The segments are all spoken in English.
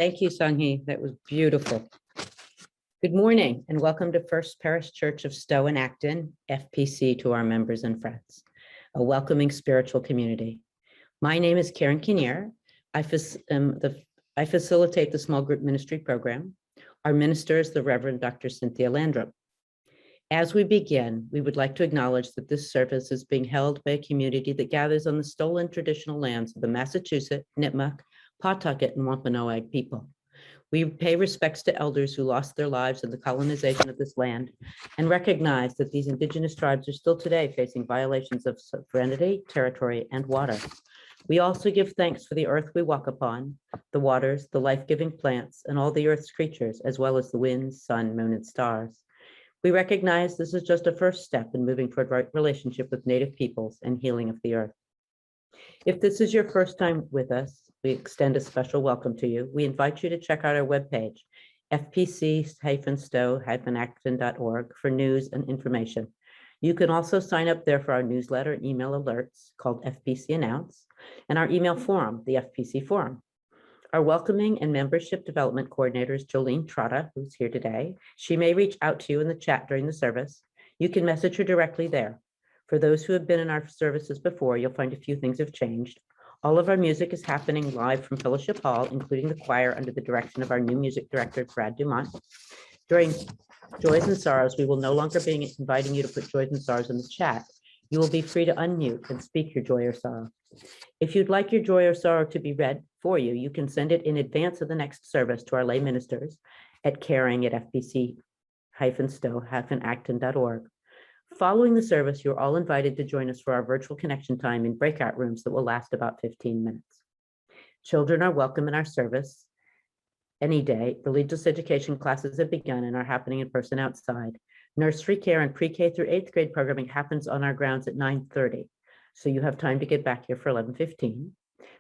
Thank you, Sanghi. That was beautiful. Good morning and welcome to First Parish Church of Stowe and Acton, FPC, to our members and friends, a welcoming spiritual community. My name is Karen Kinnear. I facilitate the small group ministry program. Our minister is the Reverend Dr. Cynthia Landrum. As we begin, we would like to acknowledge that this service is being held by a community that gathers on the stolen traditional lands of the Massachusetts, Nipmuc, Pawtucket, and Wampanoag people. We pay respects to elders who lost their lives in the colonization of this land and recognize that these indigenous tribes are still today facing violations of sovereignty, territory, and water. We also give thanks for the earth we walk upon, the waters, the life-giving plants, and all the earth's creatures, as well as the winds, sun, moon, and stars. We recognize this is just a first step in moving toward right relationship with Native peoples and healing of the earth. If this is your first time with us, we extend a special welcome to you. We invite you to check out our webpage, fpc-stowe-acton.org, for news and information. You can also sign up there for our newsletter and email alerts called FPC Announce, and our email forum, the FPC Forum. Our welcoming and membership development coordinator is Jolene Trotta, who's here today. She may reach out to you in the chat during the service. You can message her directly there. For those who have been in our services before, you'll find a few things have changed. All of our music is happening live from Fellowship Hall, including the choir under the direction of our new music director, Brad Dumont. During Joys and Sorrows, we will no longer be inviting you to put Joys and Sorrows in the chat. You will be free to unmute and speak your joy or sorrow. If you'd like your joy or sorrow to be read for you, you can send it in advance of the next service to our lay ministers at caring@fpc-stowe-acton.org. Following the service, you're all invited to join us for our virtual connection time in breakout rooms that will last about 15 minutes. Children are welcome in our service any day. Religious education classes have begun and are happening in person outside. Nursery care and pre-K through 8th grade programming happens on our grounds at 9:30. So you have time to get back here for 11:15.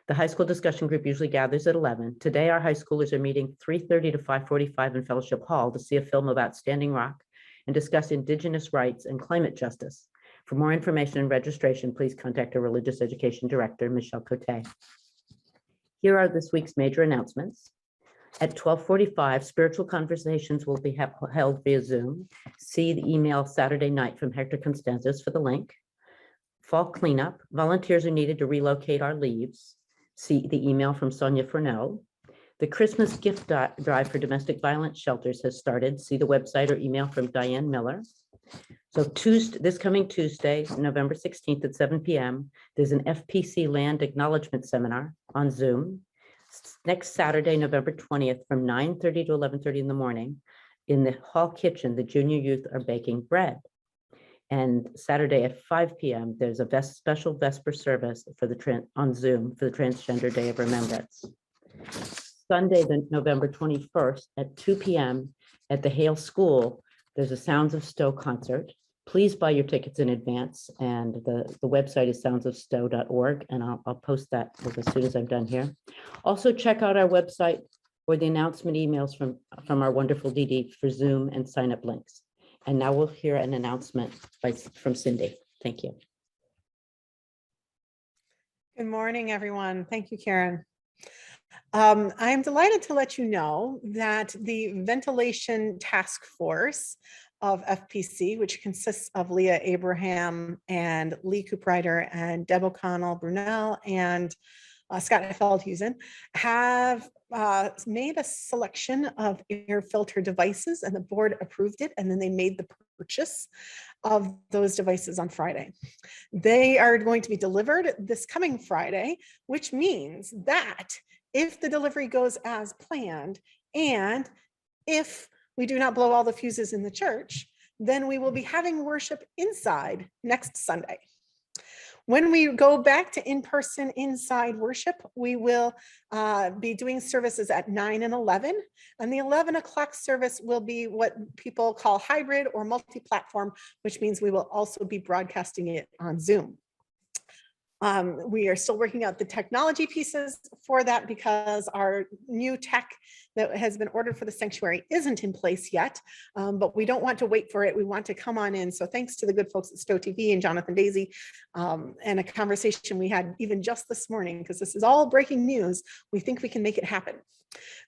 The high school discussion group usually gathers at 11. Today, our high schoolers are meeting 3:30 to 5:45 in Fellowship Hall to see a film about Standing Rock and discuss Indigenous rights and climate justice. For more information and registration, please contact our religious education director, Michelle Cote. Here are this week's major announcements. At 12:45, spiritual conversations will be held via Zoom. See the email Saturday night from Hector Constanzas for the link. Fall cleanup, volunteers are needed to relocate our leaves. See the email from Sonia Furnell. The Christmas gift drive for domestic violence shelters has started. See the website or email from Diane Miller. So this coming Tuesday, November 16th at 7 p.m., there's an FPC land acknowledgement seminar on Zoom. Next Saturday, November 20th, from 9:30 to 11:30 in the morning, in the hall kitchen, the junior youth are baking bread. And Saturday at 5 p.m., there's a special Vesper service on Zoom for the Transgender Day of Remembrance. Sunday, November 21st at 2 p.m. at the Hale School, there's a Sounds of Stowe concert. Please buy your tickets in advance, and the website is soundsofstowe.org, and I'll post that as soon as I'm done here. Also, check out our website or the announcement emails from our wonderful DD for Zoom and sign-up links. And now we'll hear an announcement from Cindy. Thank you. Good morning, everyone. Thank you, Karen. I'm delighted to let you know that the ventilation task force of FPC, which consists of Leah Abraham and Lee Cooprider and Deb O'Connell Brunel and Scott Feldhusen, have made a selection of air filter devices, and the board approved it, and then they made the purchase of those devices on Friday. They are going to be delivered this coming Friday, which means that if the delivery goes as planned, and if we do not blow all the fuses in the church, then we will be having worship inside next Sunday. When we go back to in-person inside worship, we will be doing services at 9 and 11. And the 11 o'clock service will be what people call hybrid or multi-platform, which means we will also be broadcasting it on Zoom. We are still working out the technology pieces for that because our new tech that has been ordered for the sanctuary isn't in place yet, but we don't want to wait for it. We want to come on in. So thanks to the good folks at Stowe TV and Jonathan Daisy, and a conversation we had even just this morning, because this is all breaking news, we think we can make it happen.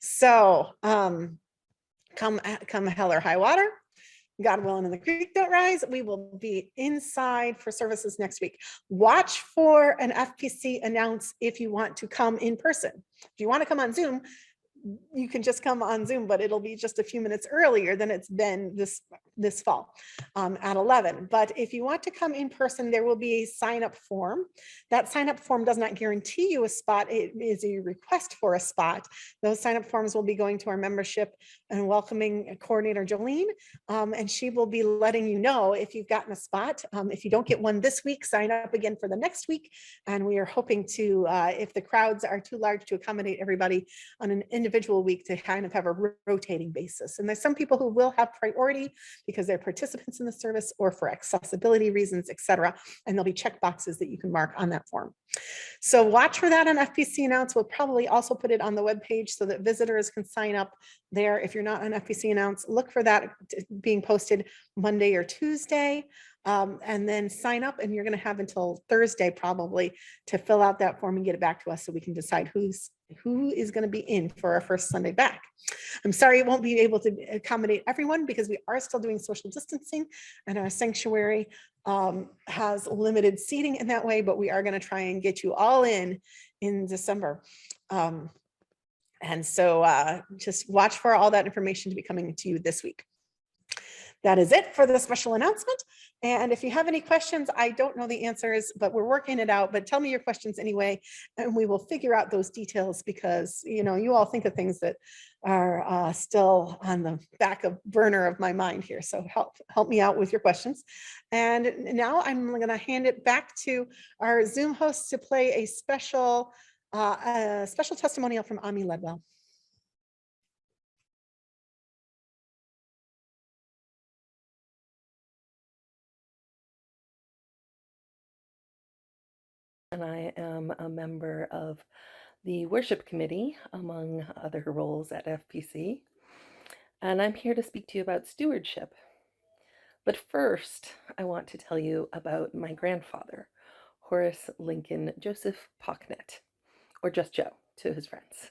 So come hell or high water, God willing, and the creek don't rise, we will be inside for services next week. Watch for an FPC announce if you want to come in person. If you want to come on Zoom, you can just come on Zoom, but it'll be just a few minutes earlier than it's been this fall at 11. But if you want to come in person, there will be a sign-up form. That sign-up form does not guarantee you a spot. It is a request for a spot. Those sign-up forms will be going to our membership and welcoming coordinator, Jolene, and she will be letting you know if you've gotten a spot. If you don't get one this week, sign up again for the next week. And we are hoping to, if the crowds are too large to accommodate everybody on an individual week, to kind of have a rotating basis. And there's some people who will have priority because they're participants in the service or for accessibility reasons, et cetera. And there'll be check boxes that you can mark on that form. So watch for that on FPC Announce. We'll probably also put it on the webpage so that visitors can sign up there. If you're not on FPC Announce, look for that being posted Monday or Tuesday. And then sign up, and you're going to have until Thursday probably to fill out that form and get it back to us so we can decide who is going to be in for our first Sunday back. I'm sorry it won't be able to accommodate everyone because we are still doing social distancing, and our sanctuary has limited seating in that way, but we are going to try and get you all in December. And so just watch for all that information to be coming to you this week. That is it for the special announcement. And if you have any questions, I don't know the answers, but we're working it out. But tell me your questions anyway, and we will figure out those details, because you all think of things that are still on the back of burner of my mind here. So help me out with your questions. And now I'm going to hand it back to our Zoom host to play a special testimonial from Ami Ledwell. And I am a member of the worship committee, among other roles at FPC. And I'm here to speak to you about stewardship. But first, I want to tell you about my grandfather, Horace Lincoln Joseph Pocknet, or just Joe to his friends.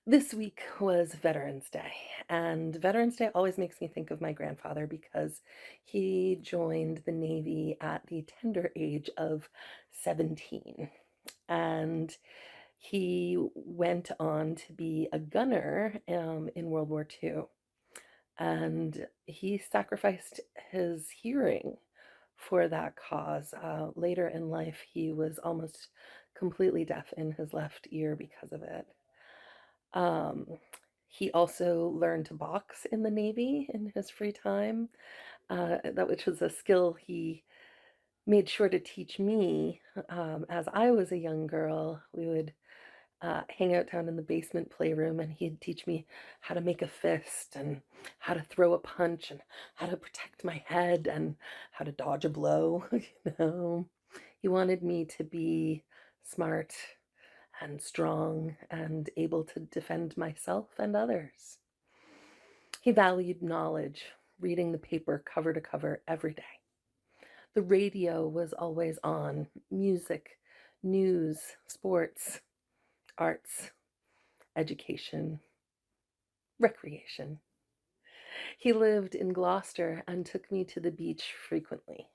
This week was Veterans Day, and Veterans Day always makes me think of my grandfather because he joined the Navy at the tender age of 17, and he went on to be a gunner in World War II, and he sacrificed his hearing for that cause. Later in life, he was almost completely deaf in his left ear because of it. Um, he also learned to box in the Navy in his free time, which was a skill he made sure to teach me. As I was a young girl, we would hang out down in the basement playroom, and he'd teach me how to make a fist and how to throw a punch and how to protect my head and how to dodge a blow. He wanted me to be smart and strong and able to defend myself and others. He valued knowledge, reading the paper cover to cover every day. The radio was always on: music, news, sports, arts, education, recreation. He lived in Gloucester and took me to the beach frequently.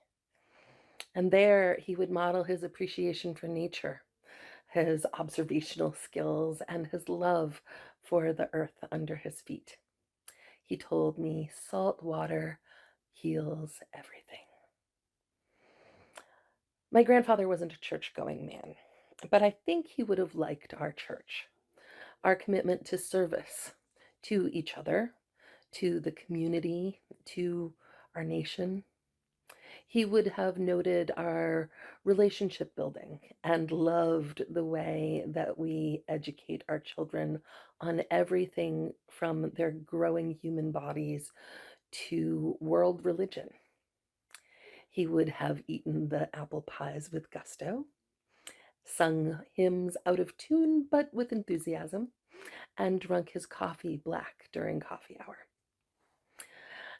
And there he would model his appreciation for nature, his observational skills, and his love for the earth under his feet. He told me salt water heals everything. My grandfather wasn't a church-going man, but I think he would have liked our church, our commitment to service, to each other, to the community, to our nation. He would have noted our relationship building and loved the way that we educate our children on everything from their growing human bodies to world religion. He would have eaten the apple pies with gusto, sung hymns out of tune but with enthusiasm, and drunk his coffee black during coffee hour.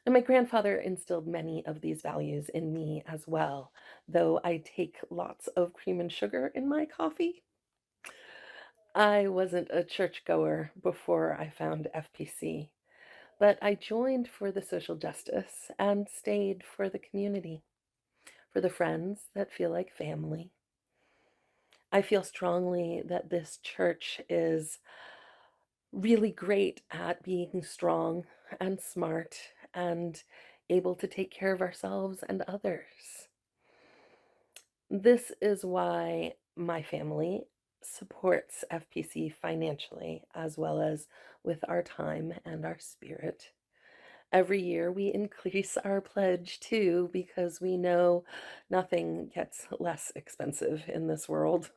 And my grandfather instilled many of these values in me as well, though I take lots of cream and sugar in my coffee. I wasn't a churchgoer before I found FPC, but I joined for the social justice and stayed for the community, for the friends that feel like family. I feel strongly that this church is really great at being strong and smart and able to take care of ourselves and others. This is why my family supports FPC financially as well as with our time and our spirit. Every year we increase our pledge too because we know nothing gets less expensive in this world.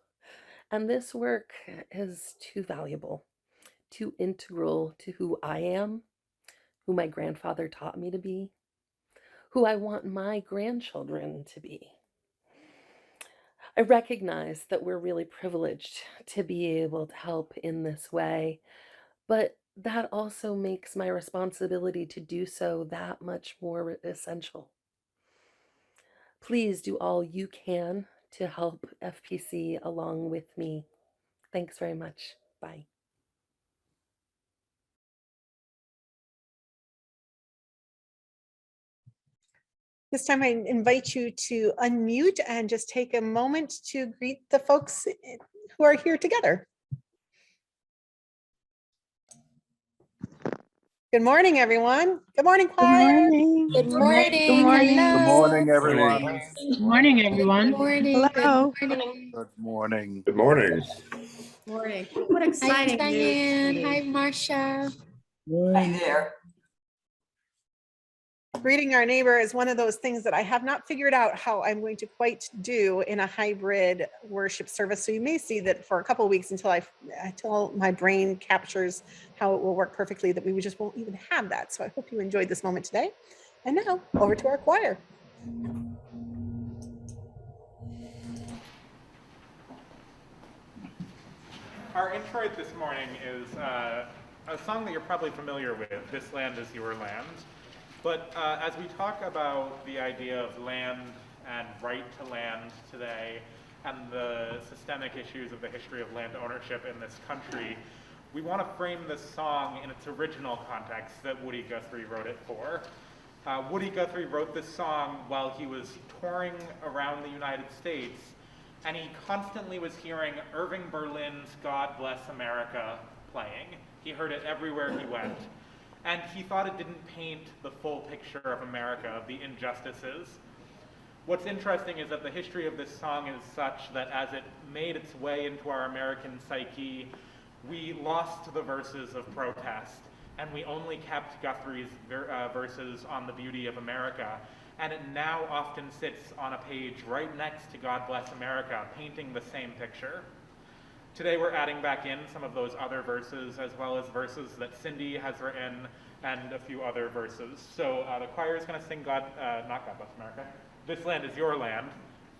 And this work is too valuable, too integral to who I am, who my grandfather taught me to be, who I want my grandchildren to be. I recognize that we're really privileged to be able to help in this way, but that also makes my responsibility to do so that much more essential. Please do all you can to help FPC along with me. Thanks very much. Bye. This time I invite you to unmute and just take a moment to greet the folks who are here together. Good morning, everyone. Good morning, Good choir. morning. Good morning. Good morning. Hello. Good morning, everyone. Good morning, everyone. Good morning. Hello. Good morning. Good morning. Good morning. Morning. What Hi, exciting news Diane. today. Hi, Marcia. Hi there. Greeting our neighbor is one of those things that I have not figured out how I'm going to quite do in a hybrid worship service. So you may see that for a couple of weeks until my brain captures how it will work perfectly, that we just won't even have that. So I hope you enjoyed this moment today. And now over to our choir. Our introit this morning is a song that you're probably familiar with, This Land Is Your Land. But as we talk about the idea of land and right to land today and the systemic issues of the history of land ownership in this country, we want to frame this song in its original context that Woody Guthrie wrote it for. Woody Guthrie wrote this song while he was touring around the United States, and he constantly was hearing Irving Berlin's God Bless America playing. He heard it everywhere he went. And he thought it didn't paint the full picture of America, of the injustices. What's interesting is that the history of this song is such that as it made its way into our American psyche, we lost the verses of protest, and we only kept Guthrie's verses on the beauty of America. And it now often sits on a page right next to God Bless America, painting the same picture. Today we're adding back in some of those other verses, as well as verses that Cindy has written, and a few other verses. So the choir is going to sing not God Bless America, This Land Is Your Land.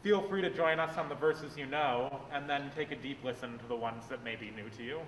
Feel free to join us on the verses you know, and then take a deep listen to the ones that may be new to you.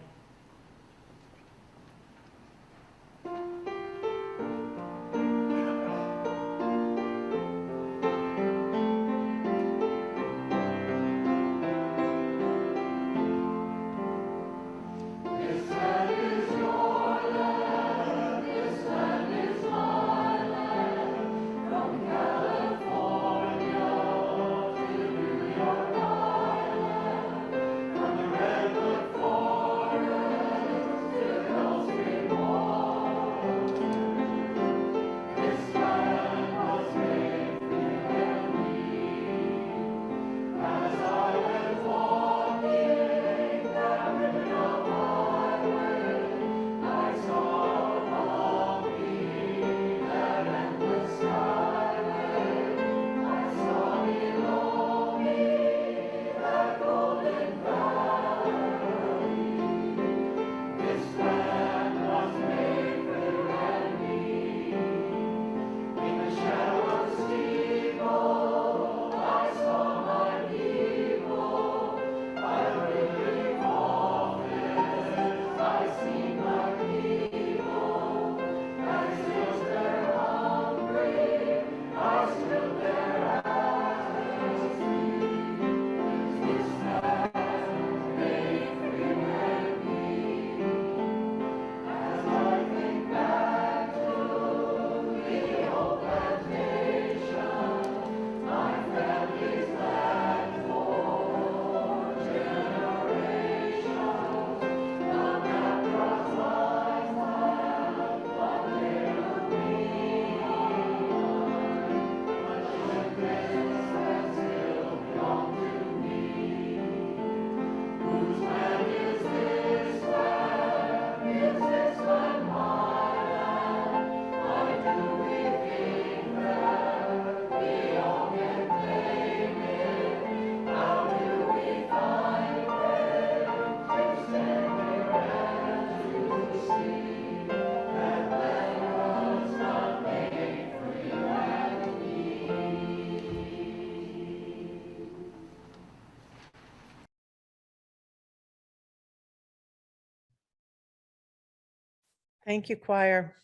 Thank you, choir.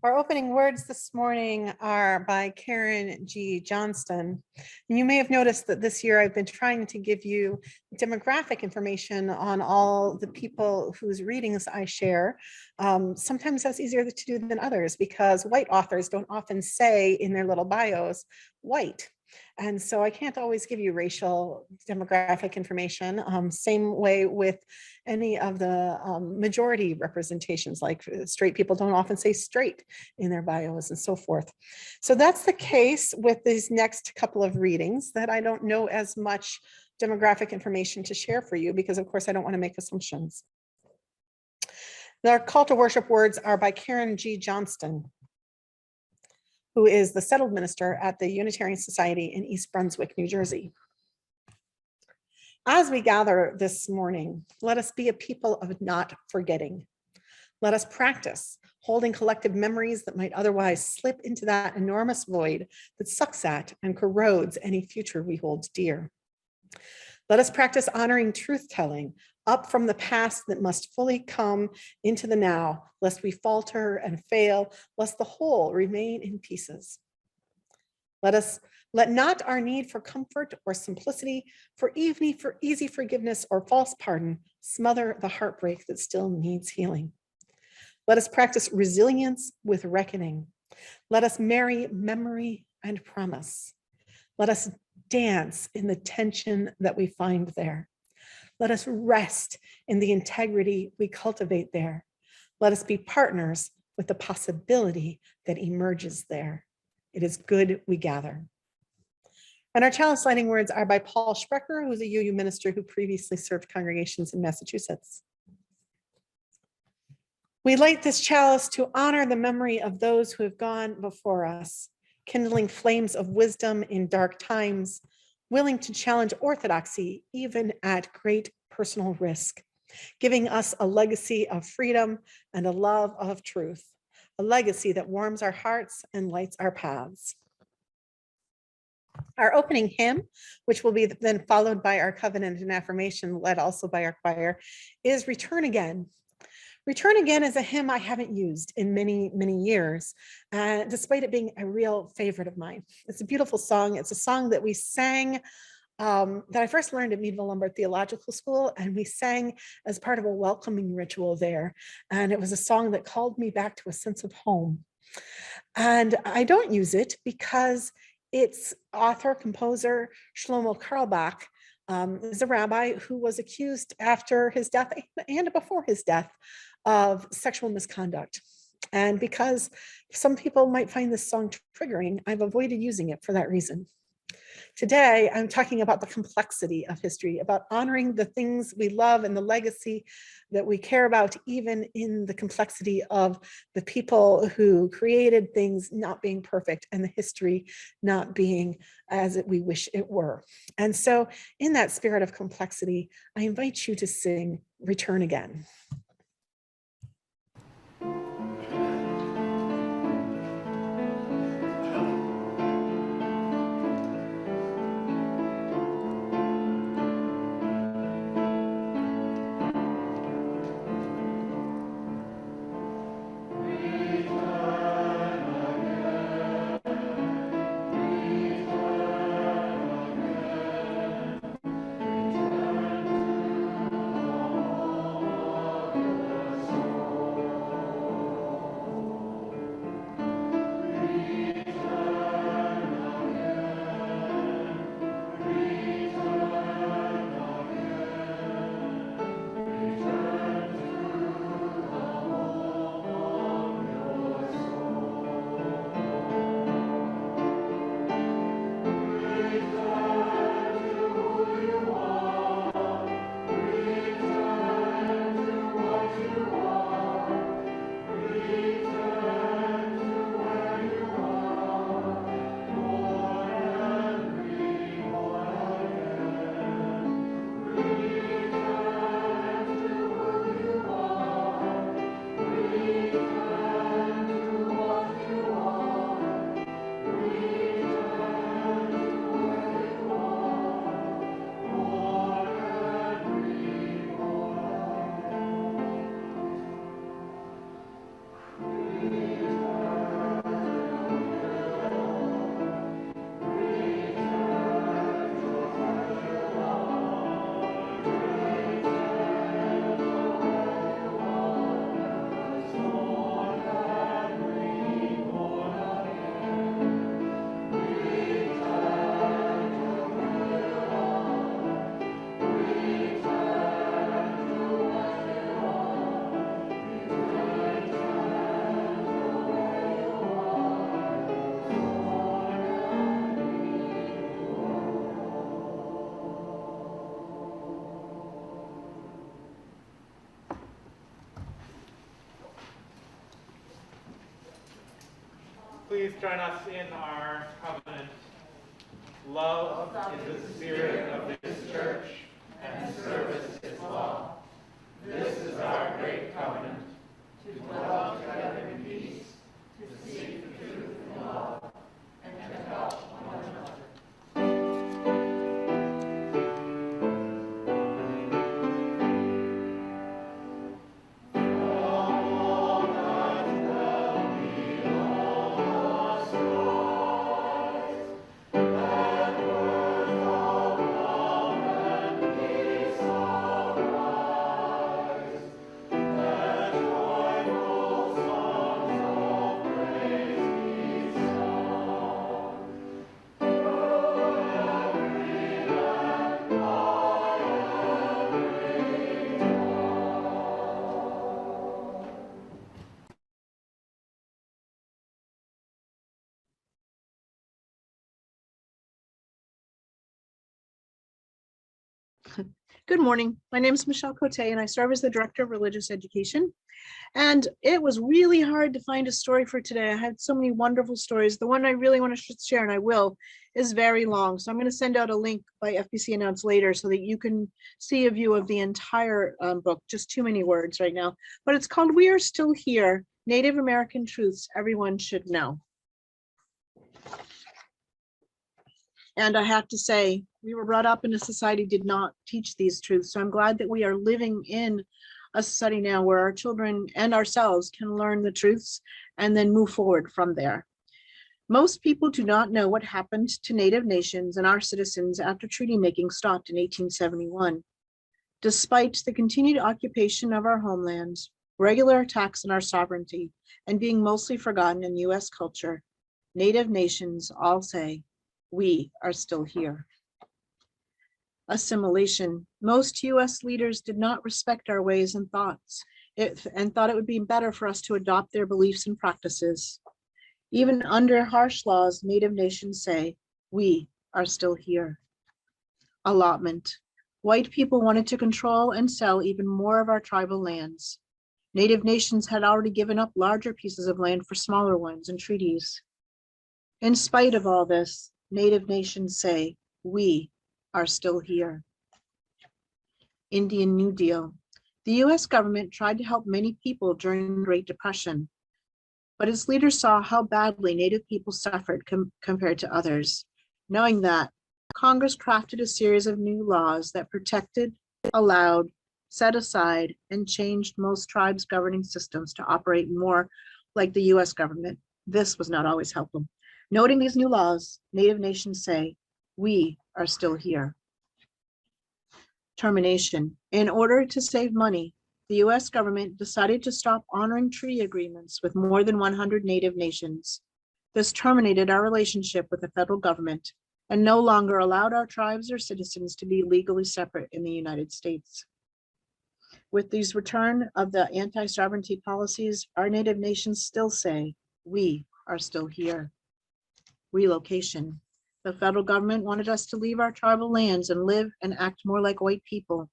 Our opening words this morning are by Karen G. Johnston. And you may have noticed that this year I've been trying to give you demographic information on all the people whose readings I share. Sometimes that's easier to do than others because white authors don't often say in their little bios, white. And so I can't always give you racial demographic information. Same way with any of the majority representations, like straight people don't often say straight in their bios and so forth. So that's the case with these next couple of readings that I don't know as much demographic information to share for you because of course I don't want to make assumptions. Our call to worship words are by Karen G. Johnston, who is the settled minister at the Unitarian Society in East Brunswick, New Jersey. As we gather this morning, let us be a people of not forgetting. Let us practice holding collective memories that might otherwise slip into that enormous void that sucks at and corrodes any future we hold dear. Let us practice honoring truth-telling up from the past that must fully come into the now, lest we falter and fail, lest the whole remain in pieces. Let not our need for comfort or simplicity, for easy forgiveness or false pardon, smother the heartbreak that still needs healing. Let us practice resilience with reckoning. Let us marry memory and promise. Let us dance in the tension that we find there. Let us rest in the integrity we cultivate there. Let us be partners with the possibility that emerges there. It is good we gather. And our chalice lighting words are by Paul Sprecher, who is a UU minister who previously served congregations in Massachusetts. We light this chalice to honor the memory of those who have gone before us, kindling flames of wisdom in dark times, willing to challenge orthodoxy even at great personal risk, giving us a legacy of freedom and a love of truth, a legacy that warms our hearts and lights our paths. Our opening hymn, which will be then followed by our covenant and affirmation, led also by our choir, is Return Again. Return Again is a hymn I haven't used in many, many years, despite it being a real favorite of mine. It's a beautiful song. It's a song that we sang that I first learned at Meadville Lombard Theological School, and we sang as part of a welcoming ritual there. And it was a song that called me back to a sense of home. And I don't use it because its author, composer, Shlomo Carlebach, is a rabbi who was accused after his death and before his death of sexual misconduct. And because some people might find this song triggering, I've avoided using it for that reason. Today, I'm talking about the complexity of history, about honoring the things we love and the legacy that we care about, even in the complexity of the people who created things not being perfect and the history not being as we wish it were. And so in that spirit of complexity, I invite you to sing Return Again. please join us in our covenant? Love is the spirit of this church, and service is law. This is our great covenant, to dwell together in peace, to seek the truth in love, and to help one another. Good morning. My name is Michelle Cote and I serve as the Director of Religious Education. And it was really hard to find a story for today. I had so many wonderful stories. The one I really want to share, and I will, is very long. So I'm going to send out a link by FPC Announce later so that you can see a view of the entire book. Just too many words right now. But it's called We Are Still Here, Native American Truths Everyone Should Know. And I have to say, we were brought up in a society did not teach these truths. So I'm glad that we are living in a society now where our children and ourselves can learn the truths and then move forward from there. Most people do not know what happened to Native nations and our citizens after treaty making stopped in 1871. Despite the continued occupation of our homelands, regular attacks on our sovereignty, and being mostly forgotten in US culture, Native nations all say, we are still here. Assimilation. Most US leaders did not respect our ways and thoughts and thought it would be better for us to adopt their beliefs and practices. Even under harsh laws, Native nations say, we are still here. Allotment. White people wanted to control and sell even more of our tribal lands. Native nations had already given up larger pieces of land for smaller ones in treaties. In spite of all this, Native nations say, we are still here. Indian New Deal. The US government tried to help many people during the Great Depression, but its leaders saw how badly Native people suffered compared to others. Knowing that, Congress crafted a series of new laws that protected, allowed, set aside, and changed most tribes' governing systems to operate more like the US government. This was not always helpful. Noting these new laws, Native nations say, we are still here. Termination. In order to save money, the US government decided to stop honoring treaty agreements with more than 100 Native nations. This terminated our relationship with the federal government and no longer allowed our tribes or citizens to be legally separate in the United States. With these return of the anti-sovereignty policies, our Native nations still say, we are still here. Relocation. The federal government wanted us to leave our tribal lands and live and act more like white people.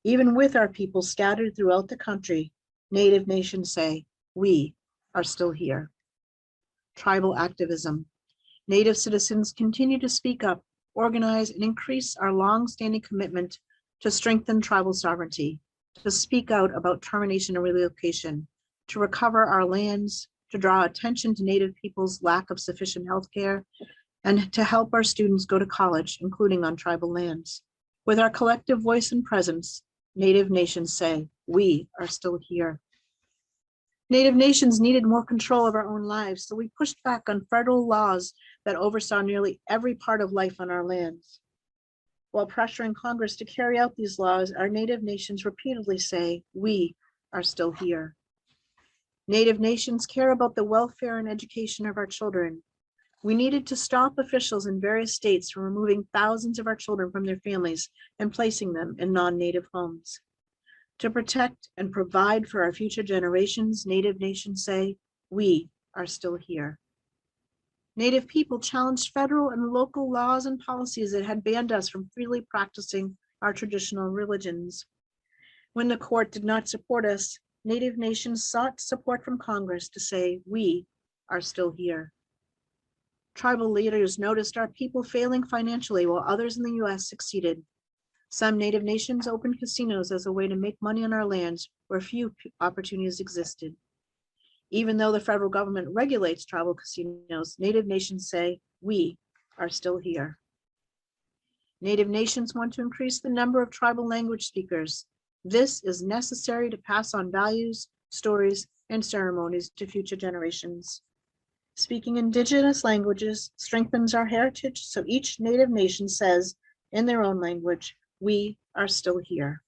Even with our people scattered throughout the country, Native nations say, we are still here. Tribal activism. Native citizens continue to speak up, organize, and increase our long-standing commitment to strengthen tribal sovereignty, to speak out about termination and relocation, to recover our lands, to draw attention to Native people's lack of sufficient health care, and to help our students go to college, including on tribal lands. With our collective voice and presence, Native nations say, we are still here. Native nations needed more control of our own lives, so we pushed back on federal laws that oversaw nearly every part of life on our lands. While pressuring Congress to carry out these laws, our Native nations repeatedly say, we are still here. Native nations care about the welfare and education of our children. We needed to stop officials in various states from removing thousands of our children from their families and placing them in non-Native homes. To protect and provide for our future generations, Native nations say, we are still here. Native people challenged federal and local laws and policies that had banned us from freely practicing our traditional religions. When the court did not support us, Native nations sought support from Congress to say, we are still here. Tribal leaders noticed our people failing financially while others in the US succeeded. Some Native nations opened casinos as a way to make money on our lands where few opportunities existed. Even though the federal government regulates tribal casinos, Native nations say, we are still here. Native nations want to increase the number of tribal language speakers. This is necessary to pass on values, stories, and ceremonies to future generations. Speaking Indigenous languages strengthens our heritage, so each Native nation says in their own language, we are still here.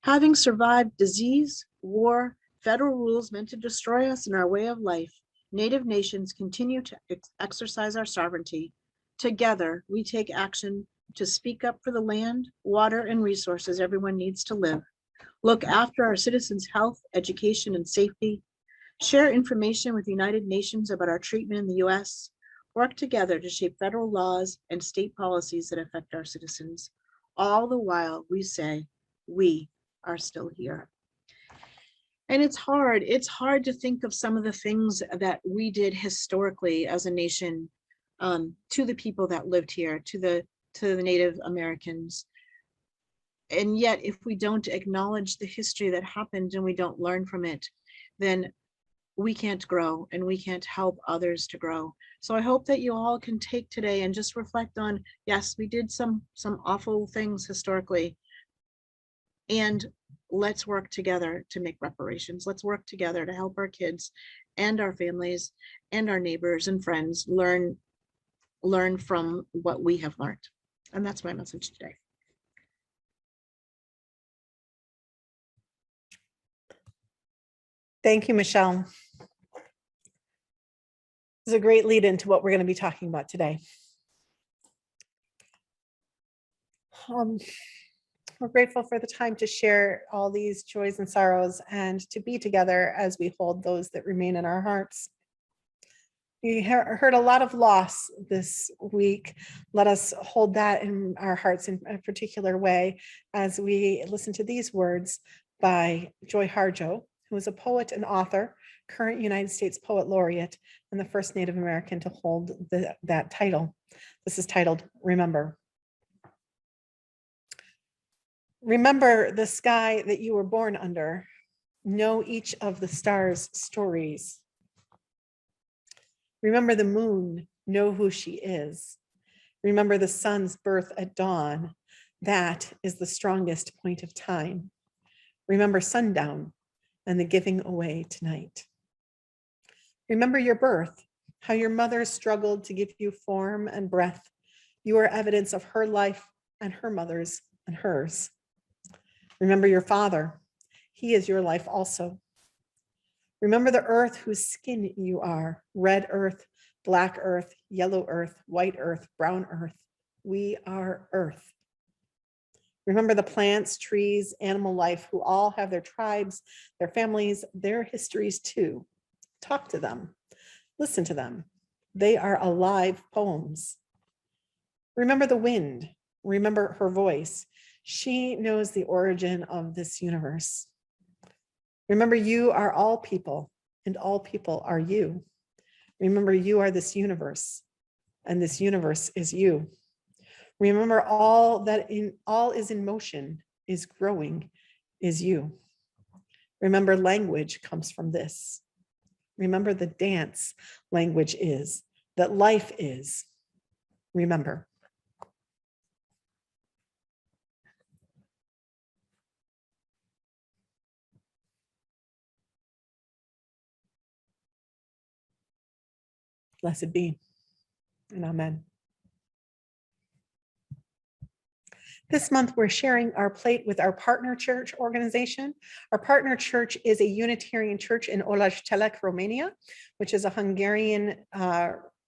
Having survived disease, war, federal rules meant to destroy us and our way of life, Native nations continue to exercise our sovereignty. Together, we take action to speak up for the land, water, and resources everyone needs to live. Look after our citizens' health, education, and safety. Share information with the United Nations about our treatment in the US. Work together to shape federal laws and state policies that affect our citizens. All the while we say, we are still here. And it's hard to think of some of the things that we did historically as a nation to the people that lived here, to the Native Americans. And yet, if we don't acknowledge the history that happened and we don't learn from it, then we can't grow and we can't help others to grow. So I hope that you all can take today and just reflect on, yes, we did some awful things historically, and let's work together to make reparations. Let's work together to help our kids and our families and our neighbors and friends learn from what we have learned. And that's my message today. Thank you, Michelle. This is a great lead into what we're going to be talking about today. We're grateful for the time to share all these joys and sorrows and to be together as we hold those that remain in our hearts. We heard a lot of loss this week. Let us hold that in our hearts in a particular way as we listen to these words by Joy Harjo, who is a poet and author, current United States Poet Laureate, and the first Native American to hold that title. This is titled, Remember. Remember the sky that you were born under. Know each of the stars' stories. Remember the moon, know who she is. Remember the sun's birth at dawn. That is the strongest point of time. Remember sundown and the giving away tonight. Remember your birth, how your mother struggled to give you form and breath. You are evidence of her life and her mother's and hers. Remember your father. He is your life also. Remember the earth whose skin you are, red earth, black earth, yellow earth, white earth, brown earth. We are earth. Remember the plants, trees, animal life who all have their tribes, their families, their histories too. Talk to them, listen to them. They are alive poems. Remember the wind, remember her voice. She knows the origin of this universe. Remember you are all people and all people are you. Remember you are this universe and this universe is you. Remember all is in motion, is growing, is you. Remember language comes from this. Remember the dance language is, that life is. Remember. Blessed be, and amen. This month, we're sharing our plate with our partner church organization. Our partner church is a Unitarian church in Olajtelek, Romania, which is a Hungarian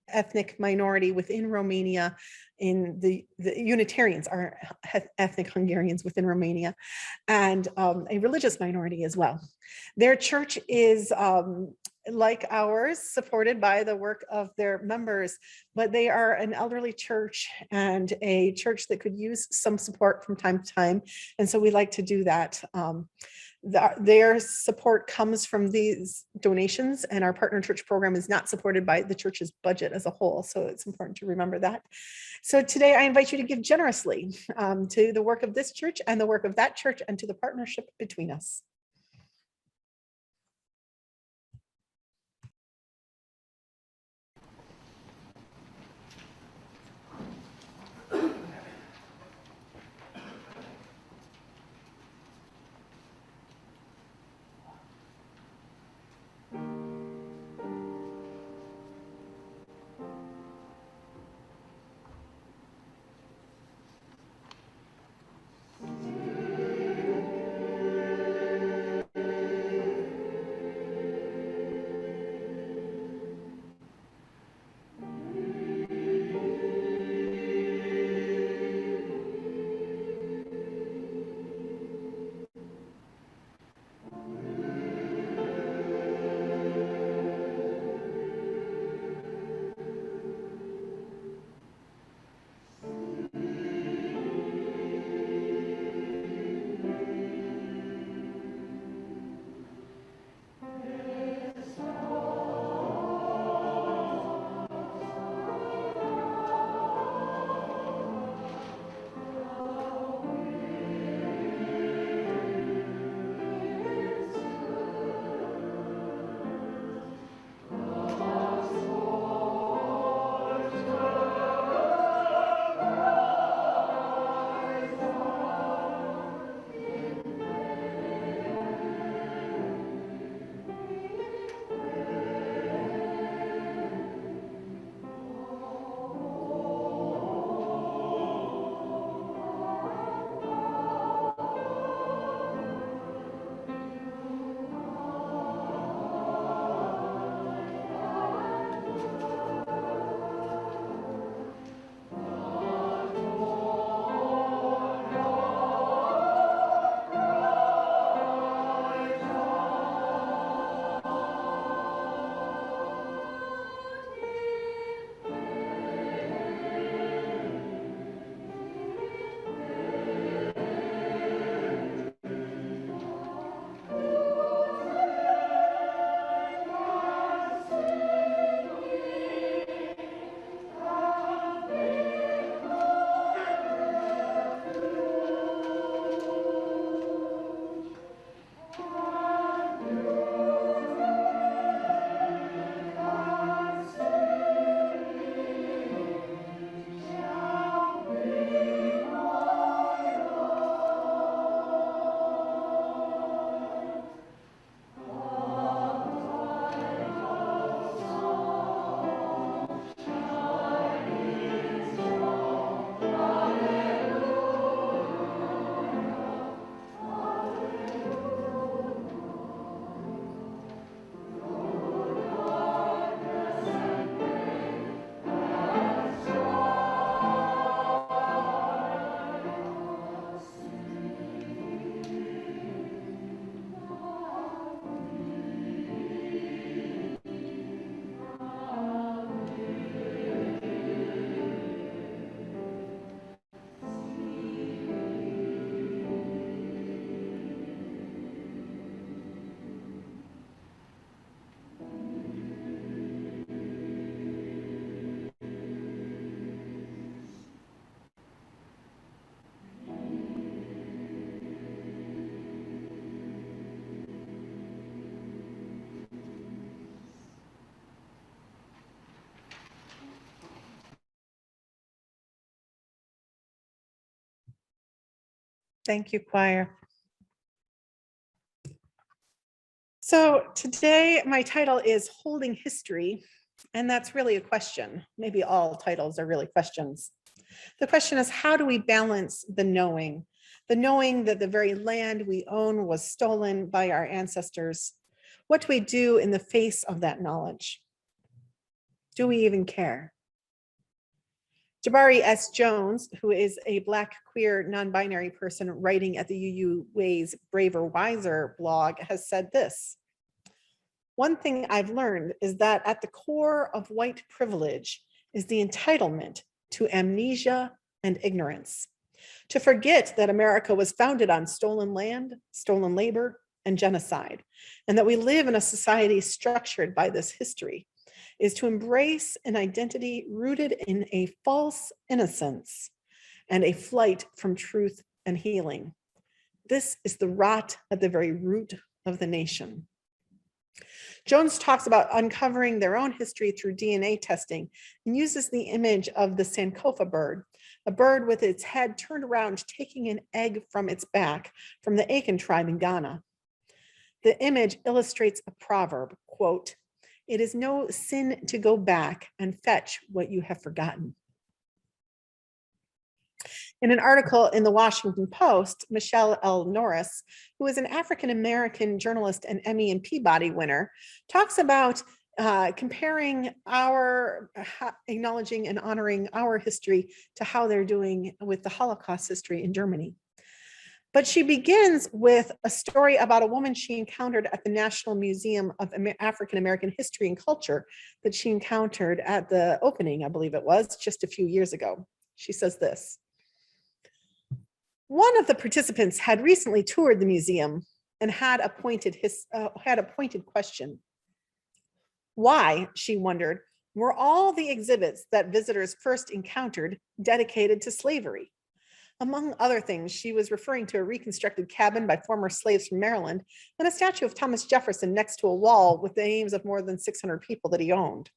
ethnic minority within Romania. In the Unitarians are ethnic Hungarians within Romania, and a religious minority as well. Their church is like ours, supported by the work of their members, but they are an elderly church and a church that could use some support from time to time. And so we like to do that. Their support comes from these donations, and our partner church program is not supported by the church's budget as a whole. So it's important to remember that. So today I invite you to give generously to the work of this church and the work of that church and to the partnership between us. Thank you, choir. So today my title is Holding History, and that's really a question. Maybe all titles are really questions. The question is, how do we balance the knowing that the very land we own was stolen by our ancestors? What do we do in the face of that knowledge? Do we even care? Jabari S. Jones, who is a Black queer non-binary person writing at the UU Ways Braver Wiser blog, has said this: "One thing I've learned is that at the core of white privilege is the entitlement to amnesia and ignorance. To forget that America was founded on stolen land, stolen labor, and genocide, and that we live in a society structured by this history, is to embrace an identity rooted in a false innocence and a flight from truth and healing. This is the rot at the very root of the nation. Jones talks about uncovering their own history through DNA testing and uses the image of the Sankofa bird, a bird with its head turned around, taking an egg from its back from the Akan tribe in Ghana. The image illustrates a proverb, quote, "It is no sin to go back and fetch what you have forgotten." In an article in the Washington Post, Michelle L. Norris, who is an African-American journalist and Emmy and Peabody winner, talks about comparing our, acknowledging and honoring our history to how they're doing with the Holocaust history in Germany. But she begins with a story about a woman she encountered at the National Museum of African-American History and Culture that she encountered at the opening, I believe it was, just a few years ago. She says this: "One of the participants had recently toured the museum and had a pointed question. Why, she wondered, were all the exhibits that visitors first encountered dedicated to slavery? Among other things, she was referring to a reconstructed cabin by former slaves from Maryland and a statue of Thomas Jefferson next to a wall with the names of more than 600 people that he owned.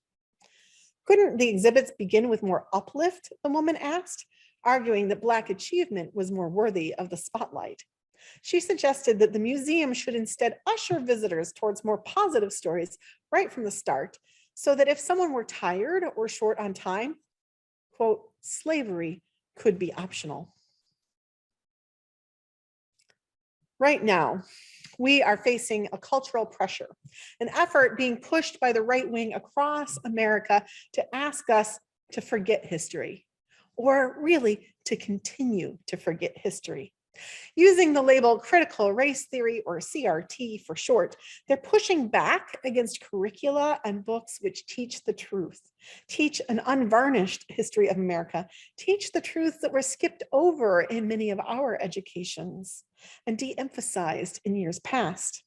Couldn't the exhibits begin with more uplift?" the woman asked, arguing that Black achievement was more worthy of the spotlight. She suggested that the museum should instead usher visitors towards more positive stories right from the start, so that if someone were tired or short on time, quote, slavery could be optional. Right now, we are facing a cultural pressure, an effort being pushed by the right wing across America to ask us to forget history, or really to continue to forget history. Using the label critical race theory, or CRT for short, they're pushing back against curricula and books which teach the truth, teach an unvarnished history of America, teach the truths that were skipped over in many of our educations and de-emphasized in years past.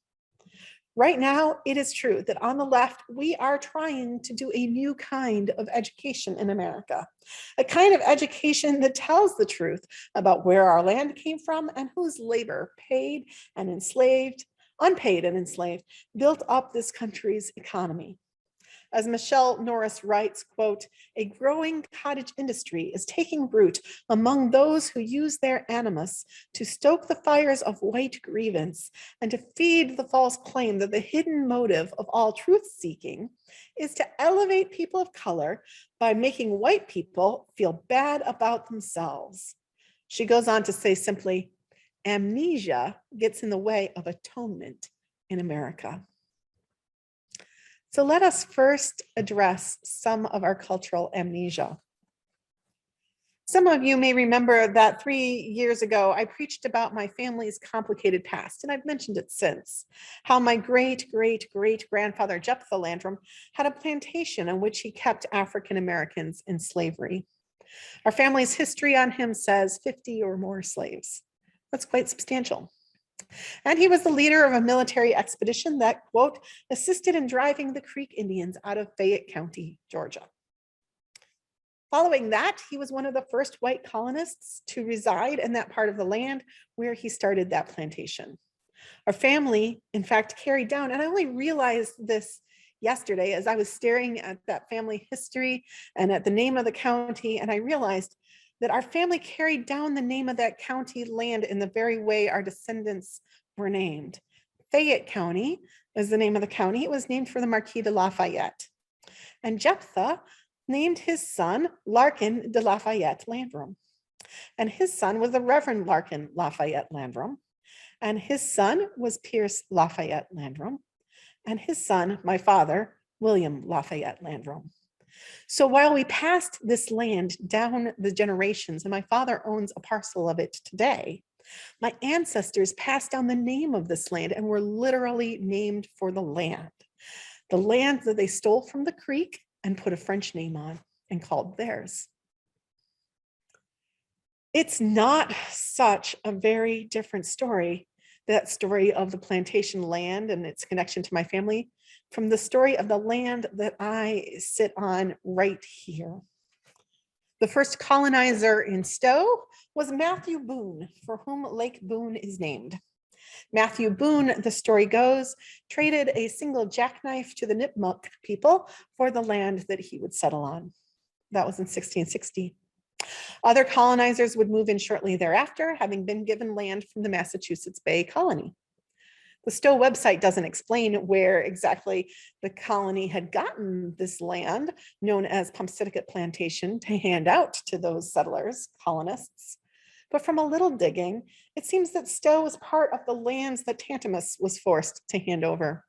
Right now, it is true that on the left, we are trying to do a new kind of education in America, a kind of education that tells the truth about where our land came from and whose labor, paid and enslaved, unpaid and enslaved, built up this country's economy. As Michelle Norris writes, quote, "A growing cottage industry is taking root among those who use their animus to stoke the fires of white grievance and to feed the false claim that the hidden motive of all truth-seeking is to elevate people of color by making white people feel bad about themselves." She goes on to say simply, "Amnesia gets in the way of atonement in America." So let us first address some of our cultural amnesia. Some of you may remember that 3 years ago, I preached about my family's complicated past, and I've mentioned it since, how my great-great-great-grandfather Jephthah Landrum had a plantation in which he kept African Americans in slavery. Our family's history on him says 50 or more slaves. That's quite substantial. And he was the leader of a military expedition that, quote, assisted in driving the Creek Indians out of Fayette County, Georgia. Following that, he was one of the first white colonists to reside in that part of the land where he started that plantation. Our family, in fact, carried down, and I only realized this yesterday as I was staring at that family history and at the name of the county, and I realized that our family carried down the name of that county land in the very way our descendants were named. Fayette County is the name of the county. It was named for the Marquis de Lafayette. And Jephthah named his son Larkin de Lafayette Landrum. And his son was the Reverend Larkin Lafayette Landrum. And his son was Pierce Lafayette Landrum. And his son, my father, William Lafayette Landrum. So while we passed this land down the generations, and my father owns a parcel of it today, my ancestors passed down the name of this land and were literally named for the land that they stole from the Creek and put a French name on and called theirs. It's not such a very different story that story of the plantation land and its connection to my family from the story of the land that I sit on right here. The first colonizer in Stowe was Matthew Boone, for whom Lake Boone is named. Matthew Boone, the story goes, traded a single jackknife to the Nipmuc people for the land that he would settle on. That was in 1660. Other colonizers would move in shortly thereafter, having been given land from the Massachusetts Bay Colony. The Stowe website doesn't explain where exactly the colony had gotten this land, known as Pumpsiticut Plantation, to hand out to those settlers, colonists. But from a little digging, it seems that Stowe was part of the lands that Tantimus was forced to hand over.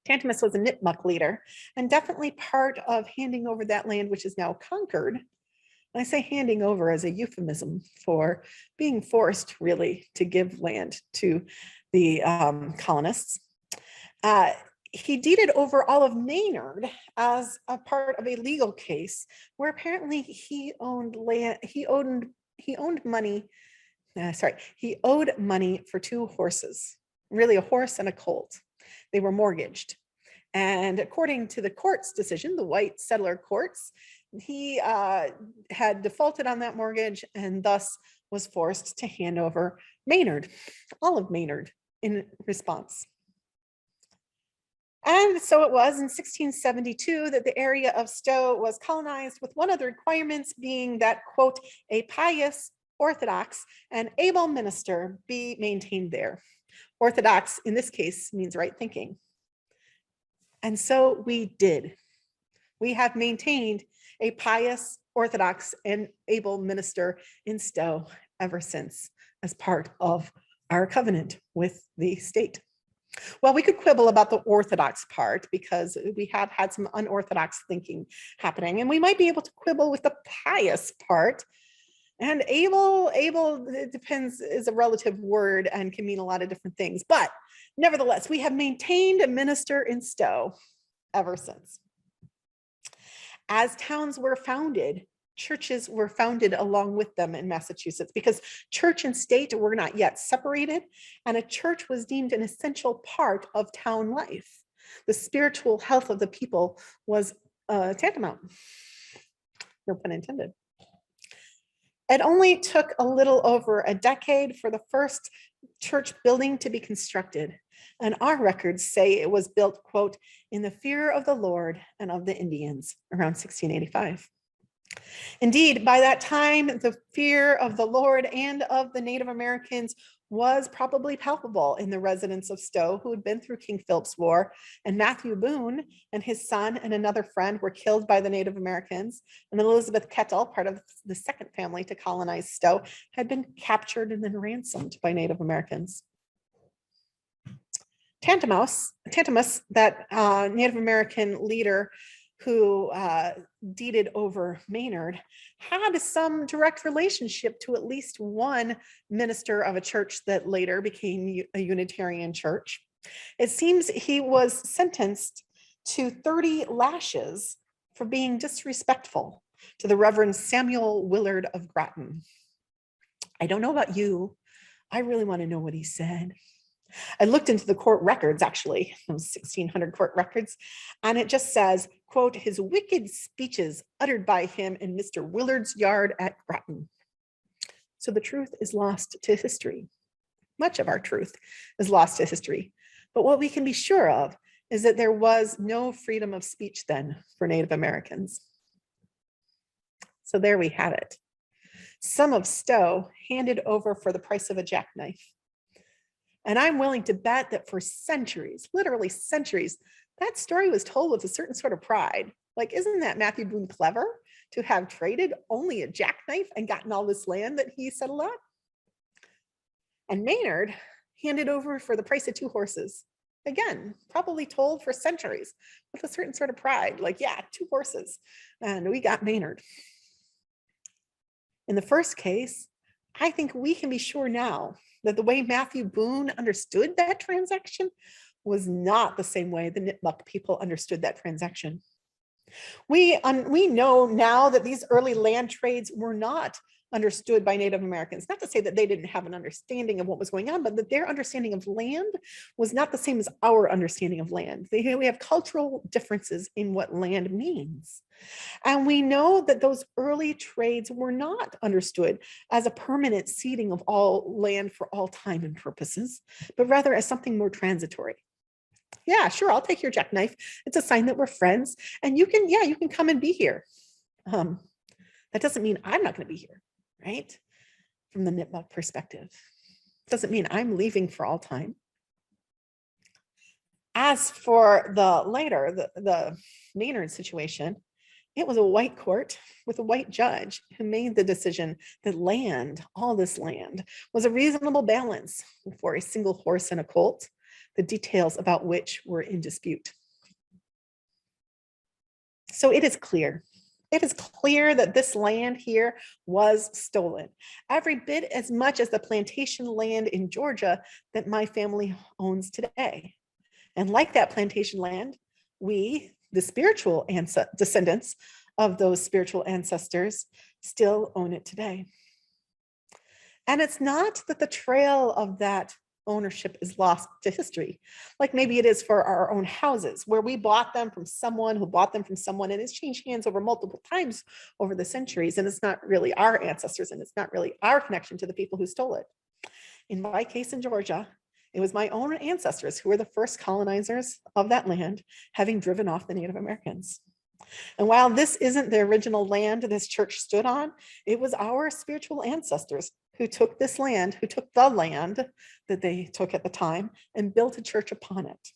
Tantimus was a Nipmuc leader and definitely part of handing over that land, which is now conquered. And I say handing over as a euphemism for being forced really to give land to the colonists. He deeded over all of Maynard as a part of a legal case where apparently he owned land, he owed money for 2 horses, really a horse and a colt. They were mortgaged. And according to the court's decision, the white settler courts, he had defaulted on that mortgage and thus was forced to hand over Maynard, all of Maynard, in response. And so it was in 1672 that the area of Stowe was colonized, with one of the requirements being that, quote, a pious, orthodox, and able minister be maintained there. Orthodox in this case means right thinking. And so we did. We have maintained a pious, orthodox, and able minister in Stowe ever since as part of our covenant with the state. Well, we could quibble about the orthodox part because we have had some unorthodox thinking happening, and we might be able to quibble with the pious part. And able, it depends, is a relative word and can mean a lot of different things. But nevertheless, we have maintained a minister in Stowe ever since. As towns were founded, churches were founded along with them in Massachusetts because church and state were not yet separated, and a church was deemed an essential part of town life. The spiritual health of the people was tantamount. No pun intended. It only took a little over a decade for the first church building to be constructed, and our records say it was built, quote, in the fear of the Lord and of the Indians around 1685. Indeed, by that time, the fear of the Lord and of the Native Americans was probably palpable in the residents of Stowe who had been through King Philip's War, and Matthew Boone and his son and another friend were killed by the Native Americans, and Elizabeth Kettle, part of the second family to colonize Stowe, had been captured and then ransomed by Native Americans. Tantimus, that Native American leader who deeded over Maynard, had some direct relationship to at least one minister of a church that later became a Unitarian church. It seems he was sentenced to 30 lashes for being disrespectful to the Reverend Samuel Willard of Groton. I don't know about you. I really want to know what he said. I looked into the court records, actually, 1600 court records, and it just says, quote, his wicked speeches uttered by him in Mr. Willard's yard at Groton. So the truth is lost to history. Much of our truth is lost to history. But what we can be sure of is that there was no freedom of speech then for Native Americans. So there we have it. Some of Stowe handed over for the price of a jackknife. And I'm willing to bet that for centuries, literally centuries, that story was told with a certain sort of pride. Like, isn't that Matthew Boone clever to have traded only a jackknife and gotten all this land that he settled on? And Maynard handed over for the price of 2 horses. Again, probably told for centuries with a certain sort of pride. Like, yeah, 2 horses, and we got Maynard. In the first case, I think we can be sure now that the way Matthew Boone understood that transaction was not the same way the Nipmuc people understood that transaction. We know now that these early land trades were not understood by Native Americans. Not to say that they didn't have an understanding of what was going on, but that their understanding of land was not the same as our understanding of land. We have cultural differences in what land means. And we know that those early trades were not understood as a permanent ceding of all land for all time and purposes, but rather as something more transitory. Yeah, sure, I'll take your jackknife. It's a sign that we're friends. And you can come and be here. That doesn't mean I'm not going to be here, right? From the Nipmuc perspective. Doesn't mean I'm leaving for all time. As for the later, the Maynard situation, it was a white court with a white judge who made the decision that land, all this land, was a reasonable balance for a single horse and a colt, the details about which were in dispute. So it is clear. It is clear that this land here was stolen, every bit as much as the plantation land in Georgia that my family owns today. And like that plantation land, we, the spiritual descendants of those spiritual ancestors, still own it today. And it's not that the trail of that ownership is lost to history, like maybe it is for our own houses, where we bought them from someone who bought them from someone, and it's changed hands over multiple times over the centuries, and it's not really our ancestors, and it's not really our connection to the people who stole it. In my case in Georgia, it was my own ancestors who were the first colonizers of that land, having driven off the Native Americans. And while this isn't the original land this church stood on, it was our spiritual ancestors who took this land, who took the land that they took at the time and built a church upon it.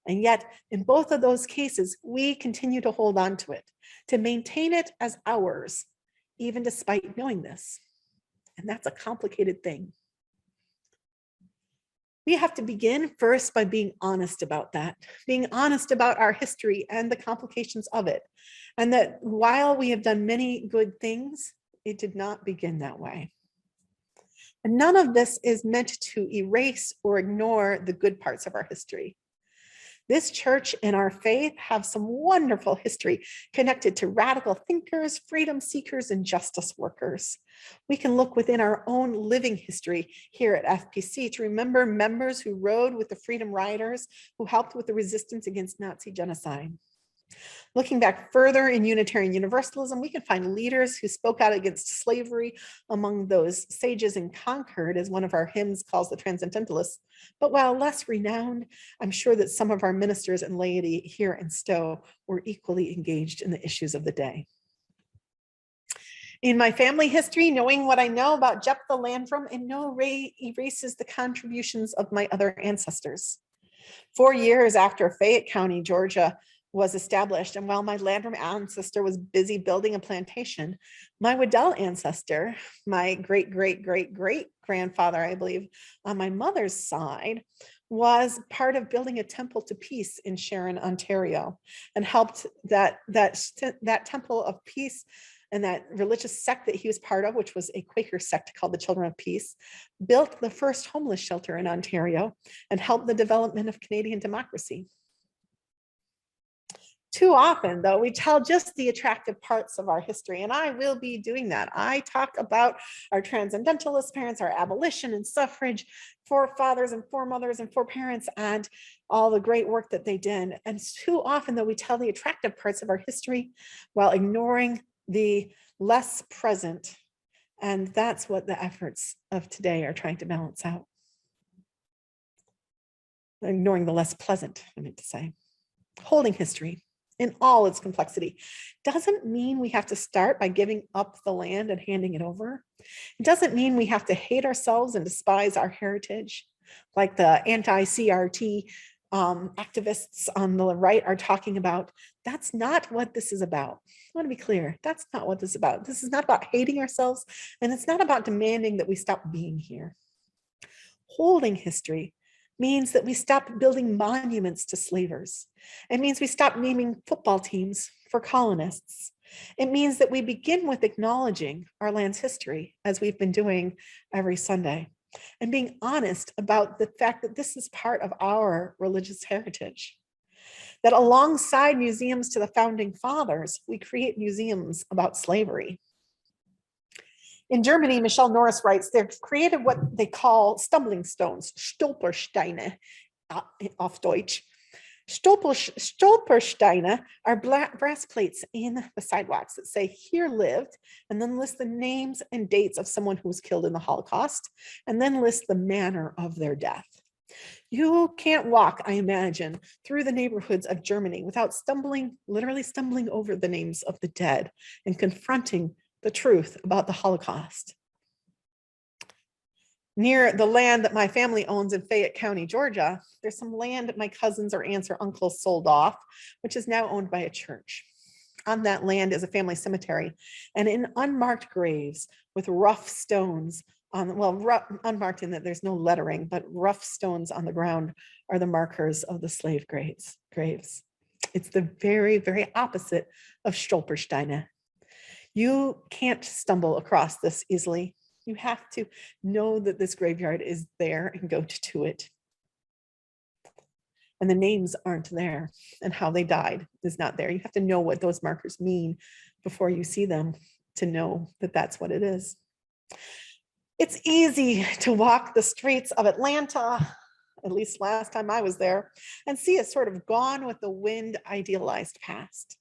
And yet, in both of those cases, we continue to hold on to it, to maintain it as ours, even despite knowing this. And that's a complicated thing. We have to begin first by being honest about that, being honest about our history and the complications of it. And that while we have done many good things, it did not begin that way. And none of this is meant to erase or ignore the good parts of our history. This church and our faith have some wonderful history connected to radical thinkers, freedom seekers, and justice workers. We can look within our own living history here at FPC to remember members who rode with the Freedom Riders, who helped with the resistance against Nazi genocide. Looking back further in Unitarian Universalism, we can find leaders who spoke out against slavery among those sages in Concord, as one of our hymns calls the Transcendentalists. But while less renowned, I'm sure that some of our ministers and laity here in Stowe were equally engaged in the issues of the day. In my family history, knowing what I know about Jephthah Landrum in no way erases the contributions of my other ancestors. 4 years after Fayette County, Georgia, was established, and while my Landrum ancestor was busy building a plantation, my Waddell ancestor, my great-great-great-great-grandfather, I believe, on my mother's side, was part of building a temple to peace in Sharon, Ontario, and helped that temple of peace and that religious sect that he was part of, which was a Quaker sect called the Children of Peace, built the first homeless shelter in Ontario and helped the development of Canadian democracy. Too often, though, we tell just the attractive parts of our history, and I will be doing that. I talk about our transcendentalist parents, our abolition and suffrage forefathers and foremothers and foreparents, and all the great work that they did. And too often, though, we tell the attractive parts of our history while ignoring the less present. And that's what the efforts of today are trying to balance out. Ignoring the less pleasant, I meant to say. Holding history in all its complexity doesn't mean we have to start by giving up the land and handing it over. It doesn't mean we have to hate ourselves and despise our heritage, like the anti-CRT activists on the right are talking about. That's not what this is about. I want to be clear. That's not what this is about. This is not about hating ourselves, and it's not about demanding that we stop being here. Holding history means that we stop building monuments to slavers. It means we stop naming football teams for colonists. It means that we begin with acknowledging our land's history, as we've been doing every Sunday, and being honest about the fact that this is part of our religious heritage. That alongside museums to the founding fathers, we create museums about slavery. In Germany, Michelle Norris writes, they've created what they call stumbling stones, Stolpersteine, auf Deutsch. Stolpersteine are brass plates in the sidewalks that say here lived, and then list the names and dates of someone who was killed in the Holocaust, and then list the manner of their death. You can't walk, I imagine, through the neighborhoods of Germany without literally stumbling over the names of the dead and confronting the truth about the Holocaust. Near the land that my family owns in Fayette County, Georgia, there's some land my cousins or aunts or uncles sold off, which is now owned by a church. On that land is a family cemetery, and in unmarked graves with rough stones on, unmarked in that there's no lettering, but rough stones on the ground are the markers of the slave graves. It's the very, very opposite of Stolpersteine. You can't stumble across this easily. You have to know that this graveyard is there and go to it. And the names aren't there, and how they died is not there. You have to know what those markers mean before you see them to know that that's what it is. It's easy to walk the streets of Atlanta, at least last time I was there, and see a sort of gone with the wind idealized past.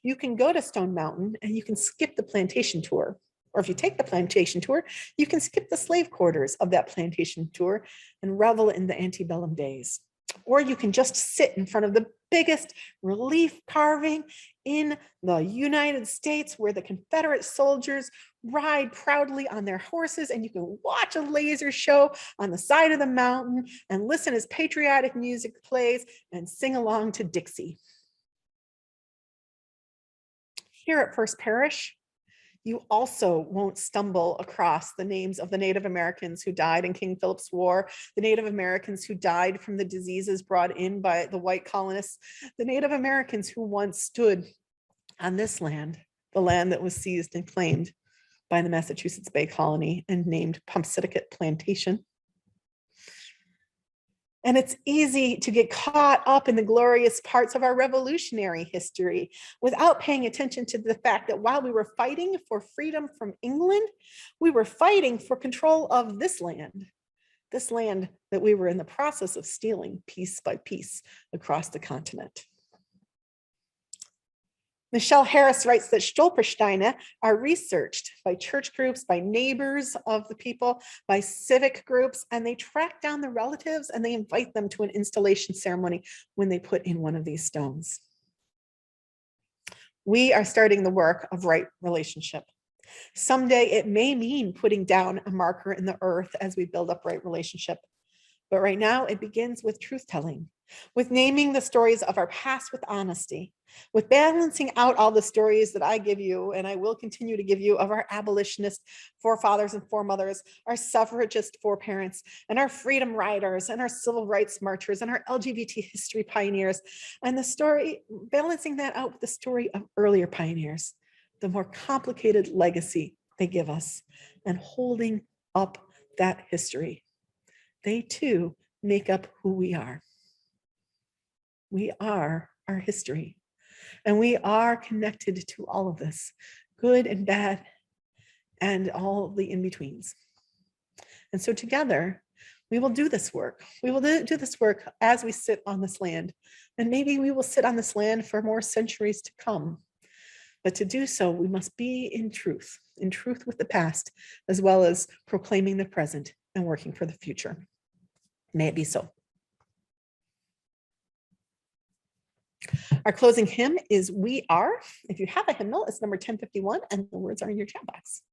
You can go to Stone Mountain and you can skip the plantation tour. Or if you take the plantation tour, you can skip the slave quarters of that plantation tour and revel in the antebellum days. Or you can just sit in front of the biggest relief carving in the United States where the Confederate soldiers ride proudly on their horses, and you can watch a laser show on the side of the mountain and listen as patriotic music plays and sing along to Dixie. Here at First Parish, you also won't stumble across the names of the Native Americans who died in King Philip's War, the Native Americans who died from the diseases brought in by the white colonists, the Native Americans who once stood on this land, the land that was seized and claimed by the Massachusetts Bay Colony and named Pumpsiticut Plantation. And it's easy to get caught up in the glorious parts of our revolutionary history without paying attention to the fact that while we were fighting for freedom from England, we were fighting for control of this land that we were in the process of stealing piece by piece across the continent. Michelle Harris writes that Stolpersteine are researched by church groups, by neighbors of the people, by civic groups, and they track down the relatives and they invite them to an installation ceremony when they put in one of these stones. We are starting the work of right relationship. Someday it may mean putting down a marker in the earth as we build up right relationship. But right now it begins with truth telling, with naming the stories of our past with honesty, with balancing out all the stories that I give you and I will continue to give you of our abolitionist forefathers and foremothers, our suffragist foreparents, and our freedom riders, and our civil rights marchers, and our LGBT history pioneers, and the story, balancing that out with the story of earlier pioneers, the more complicated legacy they give us, and holding up that history. They too make up who we are. We are our history, and we are connected to all of this, good and bad, and all the in-betweens. And so together, we will do this work. We will do this work as we sit on this land, and maybe we will sit on this land for more centuries to come. But to do so, we must be in truth with the past, as well as proclaiming the present and working for the future. May it be so. Our closing hymn is We Are. If you have a hymnal, it's number 1051, and the words are in your chat box.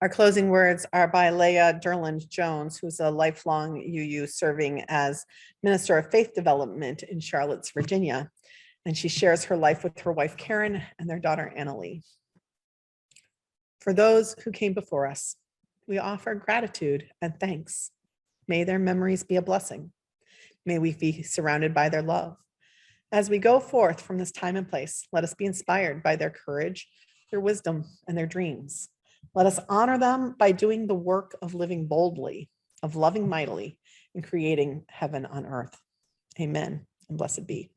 Our closing words are by Leah Derland Jones, who's a lifelong UU serving as Minister of Faith Development in Charlottes, Virginia. And she shares her life with her wife, Karen, and their daughter, Annalie. For those who came before us, we offer gratitude and thanks. May their memories be a blessing. May we be surrounded by their love. As we go forth from this time and place, let us be inspired by their courage, their wisdom, and their dreams. Let us honor them by doing the work of living boldly, of loving mightily, and creating heaven on earth. Amen, and blessed be.